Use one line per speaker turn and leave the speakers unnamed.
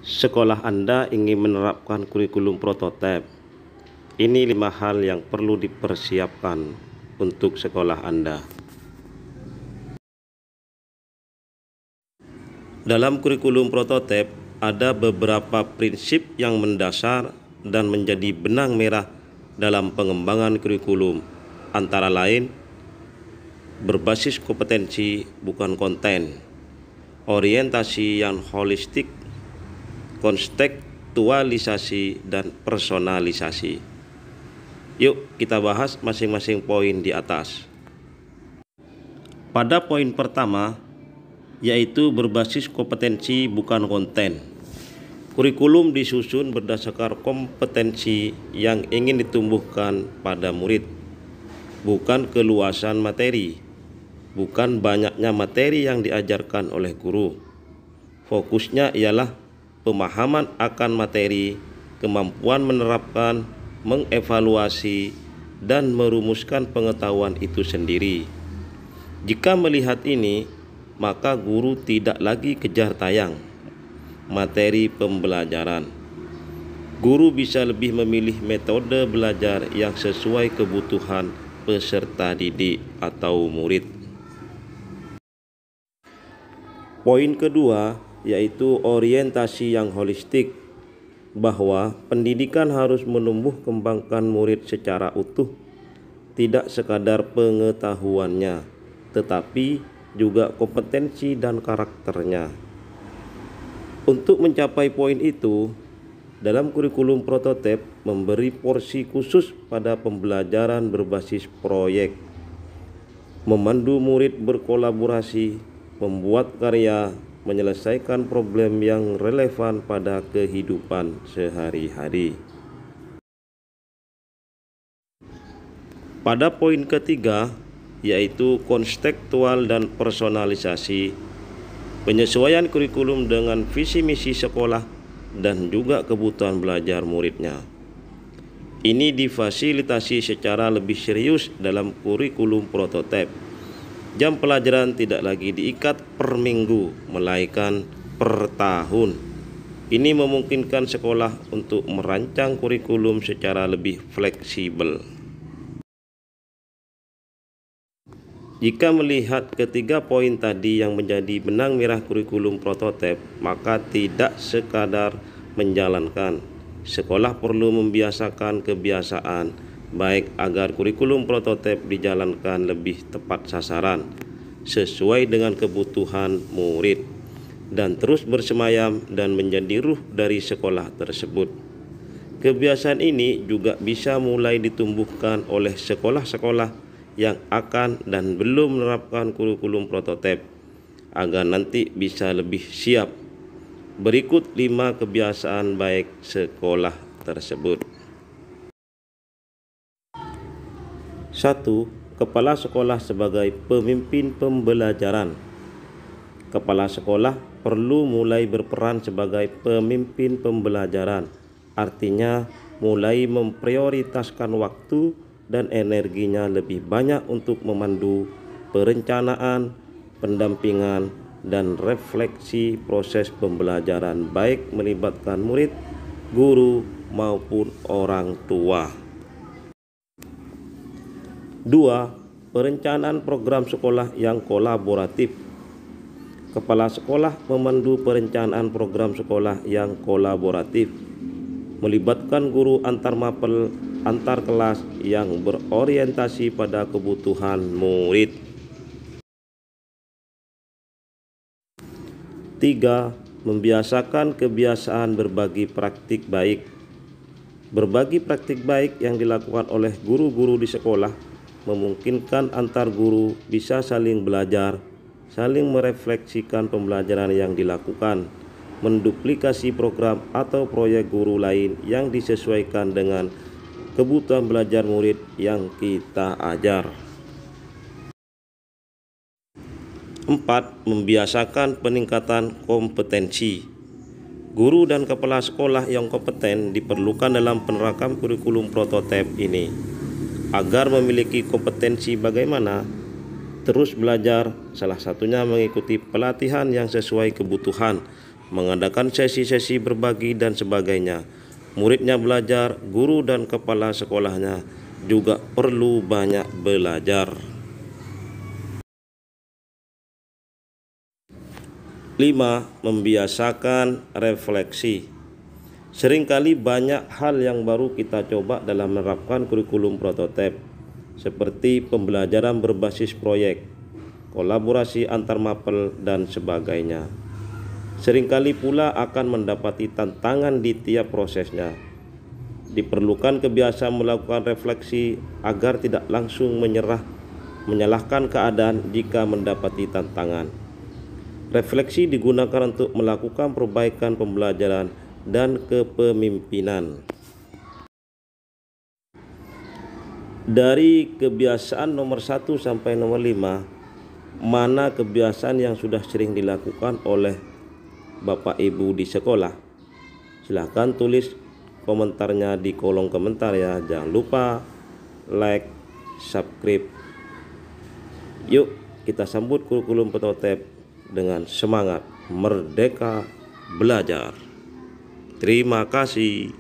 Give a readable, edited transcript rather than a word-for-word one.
Sekolah Anda ingin menerapkan kurikulum prototipe. Ini 5 hal yang perlu dipersiapkan untuk sekolah Anda. Dalam kurikulum prototipe, ada beberapa prinsip yang mendasar dan menjadi benang merah dalam pengembangan kurikulum, antara lain berbasis kompetensi bukan konten, orientasi yang holistik, kontekstualisasi, dan personalisasi. Yuk kita bahas masing-masing poin di atas. Pada poin pertama, yaitu berbasis kompetensi bukan konten. Kurikulum disusun berdasarkan kompetensi yang ingin ditumbuhkan pada murid, bukan keluasan materi. Bukan banyaknya materi yang diajarkan oleh guru. Fokusnya ialah pemahaman akan materi, kemampuan menerapkan, mengevaluasi, dan merumuskan pengetahuan itu sendiri. Jika melihat ini, maka guru tidak lagi kejar tayang materi pembelajaran. Guru bisa lebih memilih metode belajar yang sesuai kebutuhan peserta didik atau murid. Poin kedua yaitu orientasi yang holistik, bahwa pendidikan harus menumbuh kembangkan murid secara utuh, tidak sekadar pengetahuannya, tetapi juga kompetensi dan karakternya. Untuk mencapai poin itu, dalam kurikulum prototipe memberi porsi khusus pada pembelajaran berbasis proyek, memandu murid berkolaborasi, membuat karya, menyelesaikan problem yang relevan pada kehidupan sehari-hari. Pada poin ketiga, yaitu kontekstual dan personalisasi, penyesuaian kurikulum dengan visi misi sekolah dan juga kebutuhan belajar muridnya. Ini difasilitasi secara lebih serius dalam kurikulum prototipe. Jam pelajaran tidak lagi diikat per minggu, melainkan per tahun. Ini memungkinkan sekolah untuk merancang kurikulum secara lebih fleksibel. Jika melihat ketiga poin tadi yang menjadi benang merah kurikulum prototipe, maka tidak sekadar menjalankan. Sekolah perlu membiasakan kebiasaan baik agar kurikulum prototipe dijalankan lebih tepat sasaran, sesuai dengan kebutuhan murid, dan terus bersemayam dan menjadi ruh dari sekolah tersebut. Kebiasaan ini juga bisa mulai ditumbuhkan oleh sekolah-sekolah yang akan dan belum menerapkan kurikulum prototipe, agar nanti bisa lebih siap. Berikut 5 kebiasaan baik sekolah tersebut. 1. Kepala sekolah sebagai pemimpin pembelajaran. Kepala sekolah perlu mulai berperan sebagai pemimpin pembelajaran, artinya mulai memprioritaskan waktu dan energinya lebih banyak untuk memandu perencanaan, pendampingan, dan refleksi proses pembelajaran, baik melibatkan murid, guru, maupun orang tua. 2. Perencanaan program sekolah yang kolaboratif. Kepala sekolah memandu perencanaan program sekolah yang kolaboratif, melibatkan guru antar mapel, antar kelas yang berorientasi pada kebutuhan murid. 3. Membiasakan kebiasaan berbagi praktik baik. Berbagi praktik baik yang dilakukan oleh guru-guru di sekolah memungkinkan antar guru bisa saling belajar, saling merefleksikan pembelajaran yang dilakukan, menduplikasi program atau proyek guru lain yang disesuaikan dengan kebutuhan belajar murid yang kita ajar. 4. Membiasakan peningkatan kompetensi. Guru dan kepala sekolah yang kompeten diperlukan dalam penerapan kurikulum prototipe ini, agar memiliki kompetensi bagaimana terus belajar, salah satunya mengikuti pelatihan yang sesuai kebutuhan, mengadakan sesi-sesi berbagi dan sebagainya. Muridnya belajar, guru dan kepala sekolahnya juga perlu banyak belajar. 5. Membiasakan refleksi. Seringkali banyak hal yang baru kita coba dalam menerapkan kurikulum prototipe, seperti pembelajaran berbasis proyek, kolaborasi antar mapel, dan sebagainya. Seringkali pula akan mendapati tantangan di tiap prosesnya. Diperlukan kebiasaan melakukan refleksi agar tidak langsung menyalahkan keadaan jika mendapati tantangan. Refleksi digunakan untuk melakukan perbaikan pembelajaran dan kepemimpinan. Dari kebiasaan nomor 1 sampai nomor 5, mana kebiasaan yang sudah sering dilakukan oleh Bapak Ibu di sekolah? Silahkan tulis komentarnya di kolom komentar ya. Jangan lupa like, subscribe. Yuk kita sambut kurikulum prototipe dengan semangat merdeka belajar. Terima kasih.